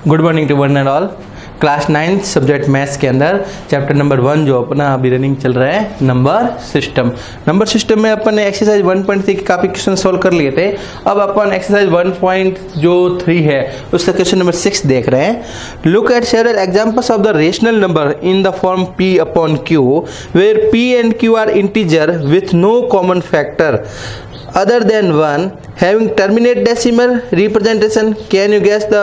Good morning to one and all. Class 9 subject maths के अंदर chapter number 1 जो अपना अभी रनिंग चल रहा है नंबर सिस्टम में अपन ने एक्सरसाइज 1.3 के काफी क्वेश्चन सॉल्व कर लिए थे। अब अपन एक्सरसाइज 1.3 है उसका क्वेश्चन नंबर 6 देख रहे हैं। Look at several examples of the rational number in the form p upon q where p and q are integer with no common factor other than 1 having terminate decimal representation. Can you guess the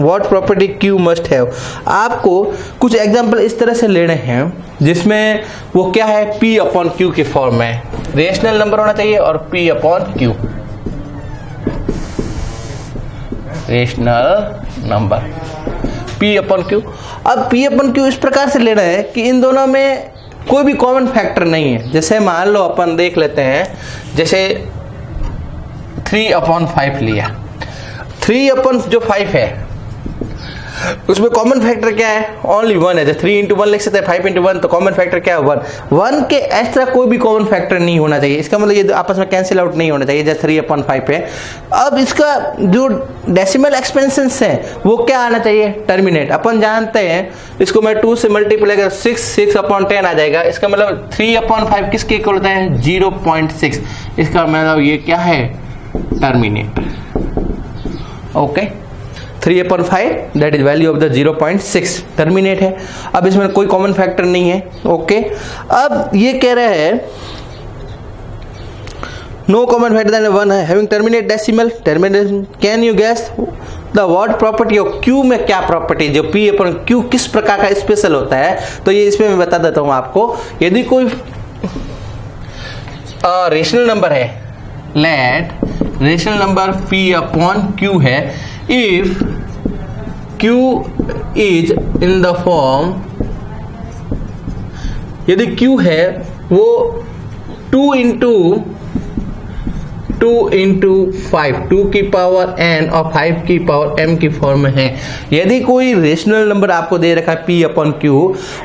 what property q must have? आपको कुछ example इस तरह से लेने हैं जिसमें वो क्या है p अपॉन q के फॉर्म में रेशनल नंबर होना चाहिए और p upon q rational number p upon q। अब p अपॉन q इस प्रकार से लेना है कि इन दोनों में कोई भी कॉमन फैक्टर नहीं है। जैसे मान लो अपन देख लेते हैं, जैसे 3/5 लिया, 3/5 है उसमें कॉमन फैक्टर क्या है? ओनली 1 है। जैसे 3 into 1 लिख सकते हैं, 5 into 1 तो कॉमन फैक्टर क्या है? 1 के एक्स्ट्रा कोई भी कॉमन फैक्टर नहीं होना चाहिए। इसका मतलब ये आपस में कैंसिल आउट नहीं होना चाहिए। जैसे 3/5 है। अब इसका जो डेसिमल एक्सपेंशन है वो क्या आना चाहिए? टर्मिनेट। अपन जानते हैं इसको मैं 2 से मल्टीप्लाई कर 6/10 आ जाएगा। इसका मतलब 3/5 किसके इक्वल होता है? 0.6। इसका मतलब ये क्या है? Terminate. Okay 3/5 that is value of the 0.6 terminate है। अब इसमें कोई कॉमन फैक्टर नहीं है। ओके अब ये कह रहे हैं नो कॉमन फैक्टर देन 1 है having terminate decimal termination. Can you guess the what property of q में क्या प्रॉपर्टी जो p अपॉन q किस प्रकार का स्पेशल होता है? तो ये इसमें मैं बता देता हूं आपको। यदि कोई रेशनल नंबर है, let rational number p upon q है, if q is in the form, यदि q है वो 2 into 5 2 की पावर n और 5 की पावर m की फॉर्म में है। यदि कोई रेशनल नंबर आपको दे रखा है p अपॉन q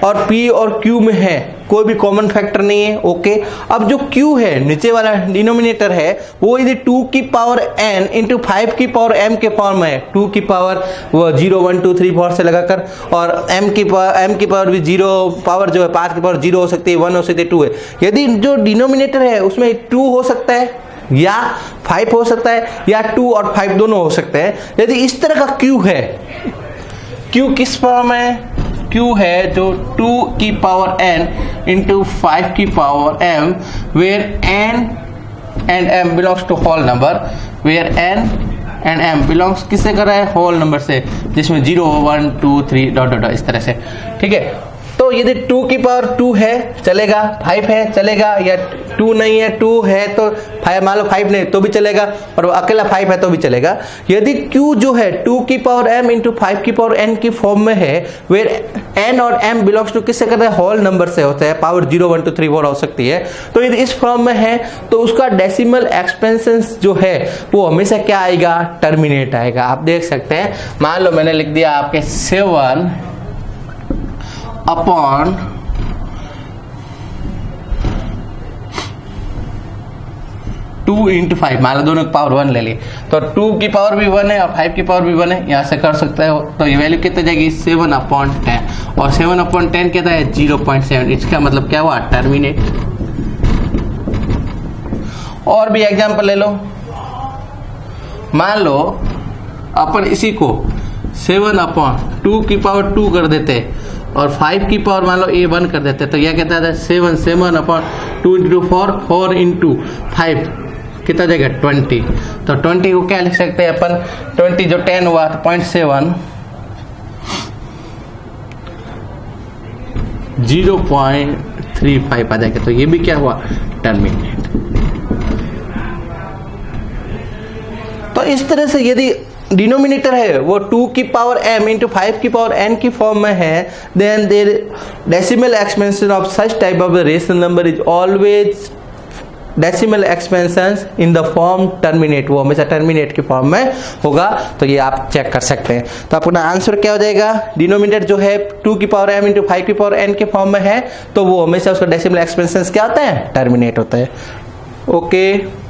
और p और q में है कोई भी कॉमन फैक्टर नहीं है। ओके अब जो q है नीचे वाला डिनोमिनेटर है वो यदि 2 की पावर n इंटू 5 की पावर m के फॉर्म में है, 2 की पावर वो 0 1 2 3 4 से लगाकर, और m की पावर भी 0 पावर जो है 5 की पावर 0 हो सकती है, 1 हो सकती है, 2 है। यदि जो डिनोमिनेटर है उसमें 2 हो सकता है या 5 हो सकता है या 2 और 5 दोनों हो सकते हैं। यदि इस तरह का q है, q किस फॉर्म है? q है जो 2 की पावर n इंटू 5 की power m where n and m belongs to whole number, where n and m belongs किससे कर रहा है? होल नंबर से, जिसमें 0 1 2 3 डॉट इस तरह से। ठीक है तो यदि 2 की पावर 2 है चलेगा, 5 है चलेगा, या 2 नहीं है 2 है तो 5, मान लो 5 नहीं तो भी चलेगा, और वो अकेला 5 है तो भी चलेगा। यदि q जो है 2 की पावर m इंटू 5 की पावर n की फॉर्म में है, वेर n और m बिलोंग्स टू किससे करते हैं? होल नंबर से होता है, पावर 0 1 2 3 4 हो सकती है। तो यदि इस फॉर्म में है तो उसका डेसिमल एक्सपेंशन जो है वो हमेशा क्या आएगा? टर्मिनेट आएगा। आप देख सकते हैं, मान लो मैंने लिख दिया आपके 7 अपॉन 2 इंटू 5, मान लो दोनों की पावर 1 ले ली तो 2 की पावर भी 1 है और 5 की पावर भी 1 है, यहाँ से कर सकते हो। तो ये वैल्यू कितनी जाएगी? 7/10, और 7/10 कहता है 0.7। इसका मतलब क्या हुआ? टर्मिनेट। और भी एग्जांपल ले लो, मान लो अपन इसी को 7/2 की पावर 2 कर देते और 5 की पावर मान लो a1 कर देते, तो यह कहता है 7/2 इंटू 4 इंटू 5 कितना जाएगा? 20। तो 20 को क्या लिख सकते हैं अपन? 20 जो 10 हुआ तो 0.7 0.35 आ जाएगा। तो ये भी क्या हुआ? टर्मिनेट। तो इस तरह से यदि डिनोमिनेटर है वो 2 की पावर m इंटू 5 की पावर n की फॉर्म में है, then their decimal expansion of such type of rational number is always decimal expansion in the form terminate, वो हमेशा टर्मिनेट की फॉर्म में होगा। तो ये आप चेक कर सकते हैं। तो अपना आंसर क्या हो जाएगा? डिनोमिनेटर जो है 2 की पावर m इंटू 5 की पावर n के फॉर्म में है तो वो हमेशा उसका डेसिमल एक्सपेंशन क्या होता है? टर्मिनेट होता है। Okay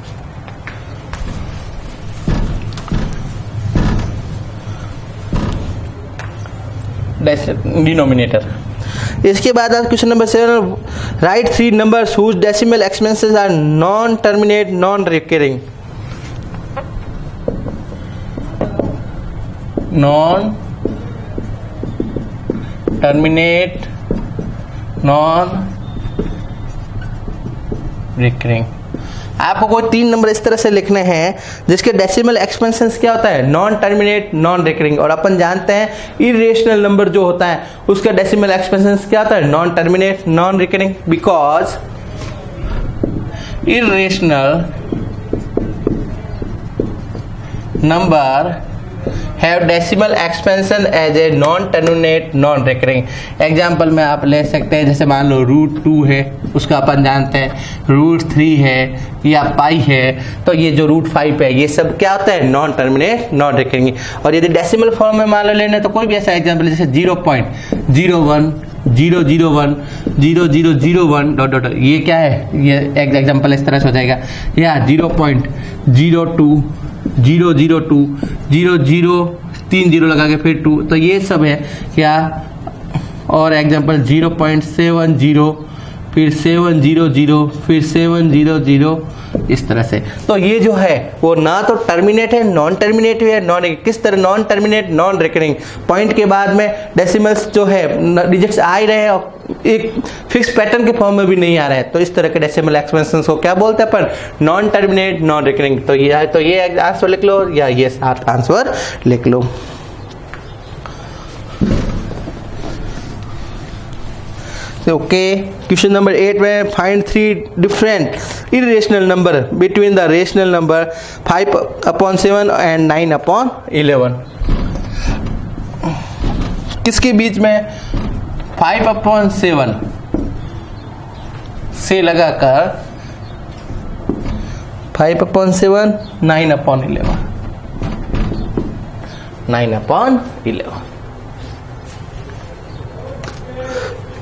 denominator. इसके बाद question number 7, write 3 numbers whose decimal expenses are non terminate non recurring. Non terminate non recurring. आपको कोई 3 नंबर इस तरह से लिखने हैं जिसके डेसिमल एक्सपेंसेस क्या होता है, नॉन टर्मिनेट नॉन रिकरिंग। और अपन जानते हैं इरेशनल नंबर जो होता है उसका डेसिमल एक्सपेंसेस क्या होता है, non terminate non recurring, because irrational number have decimal expansion as a non terminate non recurring. Example में आप ले सकते हैं, जैसे मान लो √2 है, उसका अपन जानते हैं, √3 है या पाई है, तो ये जो √5 है ये सब क्या होता है, नॉन टर्मिनेट नॉन रिकरिंग। और यदि डेसिमल फॉर्म में मान लो लेना तो कोई भी ऐसा एग्जाम्पल जैसे 0.01 001 0001 डॉट डॉट, ये क्या है, ये एग्जाम्पल इस तरह से हो जाएगा, या 0.02 002 00 3 0 लगा के फिर 2, तो ये सब है क्या। और एग्जांपल 0.70 फिर 700 फिर 700 इस तरह से। तो ये जो है वो ना तो टर्मिनेट है, नॉन टर्मिनेट है, नॉन किस तरह non terminate non recurring, point के बाद में डेसिमल्स जो है डिजिट्स आ ही रहे हैं और एक फिक्स पैटर्न के फॉर्म में भी नहीं आ रहा है, तो इस तरह के डेसिमल एक्सपेंशन को क्या बोलते हैं अपन, नॉन टर्मिनेट नॉन रिकरिंग। तो ये आंसर लिख लो या ये 7 आंसर लिख लो। ओके, क्वेश्चन नंबर 8 में find 3 different irrational number between the rational number 5/7 and 9/11। किसके बीच में 5/7 से लगाकर 5/7 9/11 9/11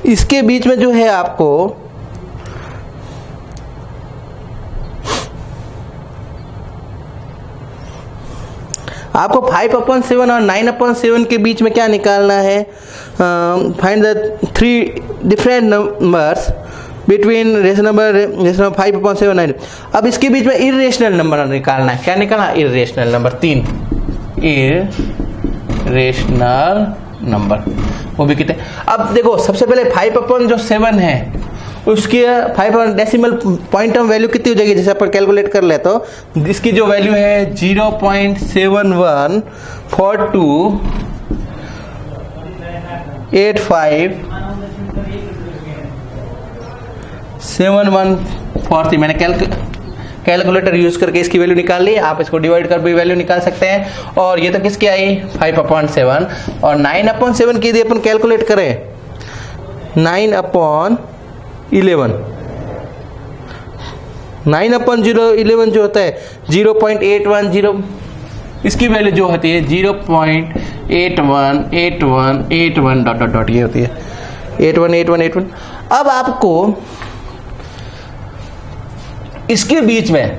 इसके बीच में जो है आपको आपको 5/7 और 9/7 के बीच में क्या निकालना है, find the 3 different numbers between rational number 5/7 9। अब इसके बीच में इरेशनल नंबर निकालना है, क्या निकालना, इरेशनल नंबर 3 इरेशनल नंबर, वो भी कितने। अब देखो सबसे पहले 5/7 है, उसकी 5 डेसिमल पॉइंट ऑफ वैल्यू कितनी हो जाएगी, जैसे अपन कैलकुलेट कर ले तो इसकी जो वैल्यू है 0.72857143। मैंने कैलकुलेटर यूज करके इसकी वैल्यू निकाल ली, आप इसको डिवाइड कर भी वैल्यू निकाल सकते हैं। और ये तो किसकी आई 5/7 और 9/7 की यदि अपन कैलकुलेट करें 9/11 9/11 जो होता है 0.810, इसकी वैल्यू जो होती है 0.818181 डॉट डॉट डॉट, ये होती है 818181। अब आपको इसके बीच में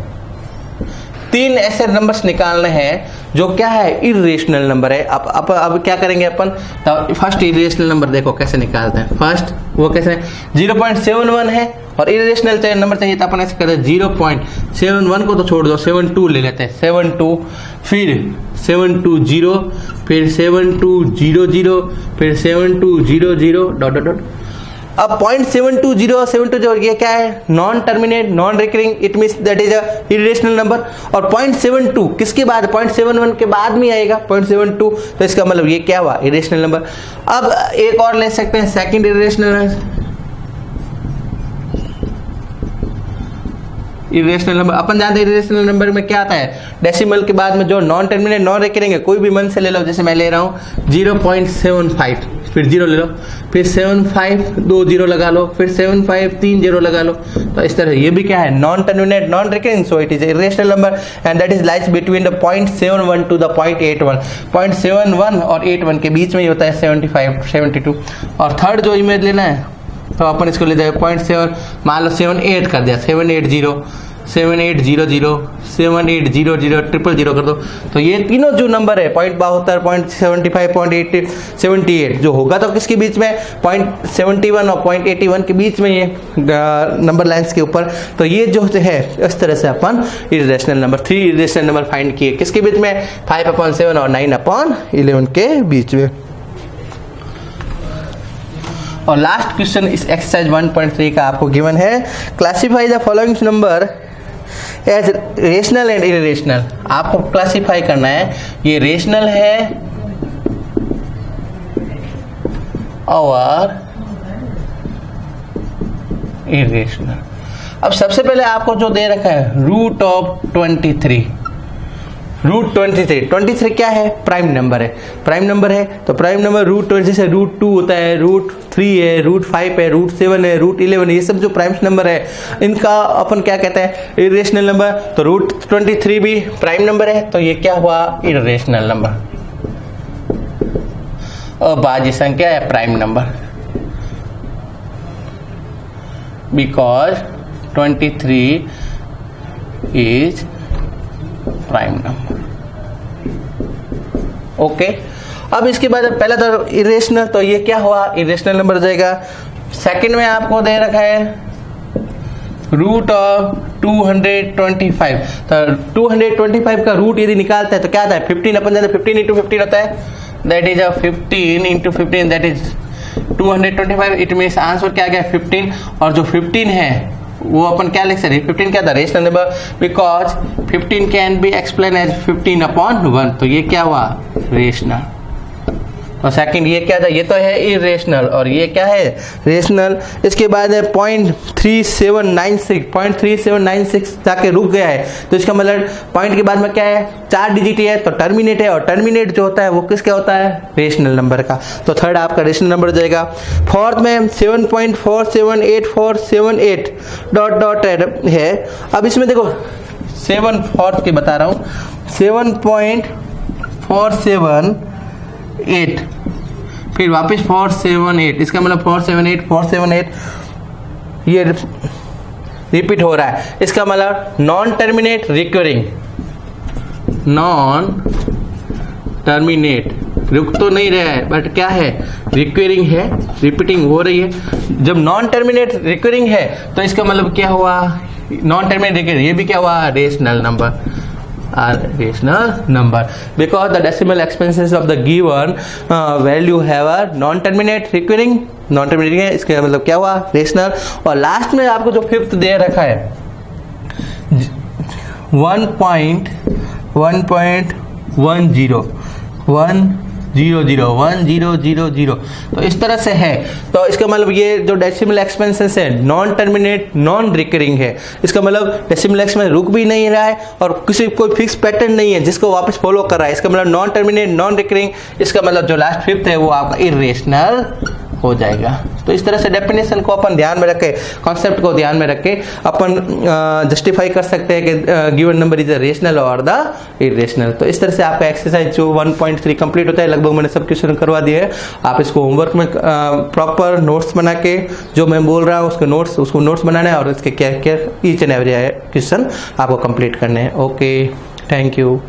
3 ऐसे नंबर्स निकालने हैं जो क्या है, इरेशनल नंबर है। अब क्या करेंगे अपन, तो फर्स्ट इरेशनल नंबर देखो कैसे निकालते हैं। फर्स्ट वो कैसे 0.71 है और इरेशनल नंबर चाहिए, तो अपन ऐसे करते हैं 0.71 को तो छोड़ दो, 72 ले लेते हैं, 72 फिर 720 फिर 7200 फिर 7200 डॉट डॉट डॉट। अब 0.720 और 720 ये क्या है, non terminate non recurring, it means that is a irrational number. और 0.72 किसके बाद, 0.71 के बाद में आएगा 0.72, तो इसका मतलब ये क्या हुआ, इरेशनल नंबर। अब एक और ले सकते हैं सेकंड इरेशनल नंबर। अपन जानते हैं इरेशनल नंबर में क्या आता है, डेसिमल के बाद में जो नॉन टर्मिनेट नॉन रिकरिंग है, कोई भी मन से ले लो, जैसे मैं ले रहा हूँ 0.75 फिर 0 ले लो, फिर 75 2 0 लगा लो, फिर 75 3 0 लगा लो, तो इस तरह ये भी क्या है, non terminate non recurring, so it is irrational number and that is lies between the 0.71 to the 0.81। 0.71 और 81 के बीच में ही होता है 75 72। और थर्ड जो इमेज लेना है तो अपन इसको ले जाए 0.7, मान लो 78 कर दिया, 780 7800 7800 000 कर दो, तो ये तीनों जो नंबर है 0.72 0.75 0.80 78 जो होगा तो किसके बीच में 0.71 और 0.81 के बीच में ये नंबर लाइन्स के ऊपर। तो ये जो है इस तरह से अपन irrational number 3 irrational number find किए किसके बीच में 5/7 और 9/11 के बीच में। और लास्ट क्वेश्चन इस एक्सरसाइज 1.3 का आपको गिवन है, classify the following number as rational and irrational. आपको क्लासिफाई करना है ये रेशनल है और इरेशनल। अब सबसे पहले आपको जो दे रखा है रूट ऑफ 23, रूट 23 क्या है? प्राइम नंबर है। प्राइम नंबर है तो प्राइम नंबर रूट 20 से रूट 2 होता है, रूट 3 है, रूट 5 है, रूट 7 है, रूट 11 है, ये सब जो प्राइम नंबर है इनका अपन क्या कहते हैं? Irrational number. तो रूट 23 भी प्राइम नंबर है तो ये क्या हुआ? Irrational number. और बाजी संख्या है prime number, because 23 is prime number. Okay, अब इसके बाद पहला तो इरेशनल, तो ये क्या हुआ? इरेशनल नंबर जाएगा। सेकंड में आपको दे रखा है रूट ऑफ 225, तो 225 का रूट यदि निकालता है तो क्या आता है? 15 अपन जाते 15 इंटू 15 होता है, that is 15 into 15 that is 225। It means answer क्या गया? 15। और जो 15 है वो अपन क्या लिख सकते? 15 क्या था? Rational number, because 15 can be explain as 15/1। तो ये क्या हुआ? रेशनल। और सेकंड ये क्या था? ये तो है इरेशनल और ये क्या है? रेशनल। इसके बाद है 0.3796 जाके रुक गया है, तो इसका मतलब पॉइंट के बाद में क्या है? 4 डिजिट है तो टर्मिनेट है, और टर्मिनेट जो होता है वो किसका होता है? रेशनल नंबर का। तो थर्ड आपका रेशनल नंबर जाएगा। फोर्थ में 7.478478 डॉट है। अब इसमें देखो 7 फोर्थ के बता रहा हूँ, 7.478 फिर वापस 478, इसका मतलब 478 ये रिपीट हो रहा है। इसका मतलब non terminate recurring, non terminate रुक तो नहीं रहा है बट क्या है? रिकरिंग है, रिपीटिंग हो रही है। जब नॉन टर्मिनेट रिकरिंग है तो इसका मतलब क्या हुआ? नॉन टर्मिनेट रिकरिंग, ये भी क्या हुआ? Rational number, rational number, because the decimal exponents of the given value have a non-terminate recurring, non-terminate है, इसका मतलब क्या हुआ? रेशनल। और लास्ट में आपको जो फिफ्थ दे रखा है 1.1000, तो इस तरह से है। तो इसका मतलब ये जो डेसिमल एक्सपेंसेस है नॉन टर्मिनेट नॉन रिकरिंग है, इसका मतलब डेसिमल एक्सपेंस रुक भी नहीं रहा है और किसी कोई फिक्स पैटर्न नहीं है जिसको वापस फॉलो कर रहा है। इसका मतलब नॉन टर्मिनेट नॉन रिकरिंग, इसका मतलब जो लास्ट फिफ्थ है वो आपका इरेशनल हो जाएगा। तो इस तरह से डेफिनेशन को अपन ध्यान में रखे, कॉन्सेप्ट को ध्यान में रखे अपन जस्टिफाई कर सकते हैं कि गिवन नंबर इज रेशनल और द इरेशनल। तो इस तरह से आपका एक्सरसाइज जो 1.3 कंप्लीट होता है। लगभग मैंने सब क्वेश्चन करवा दिए हैं। आप इसको होमवर्क में प्रॉपर नोट्स बना के जो मैं बोल रहा हूँ उसको नोट्स बनाना है और इसके care each and every question आपको कंप्लीट करने हैं। Okay, thank you.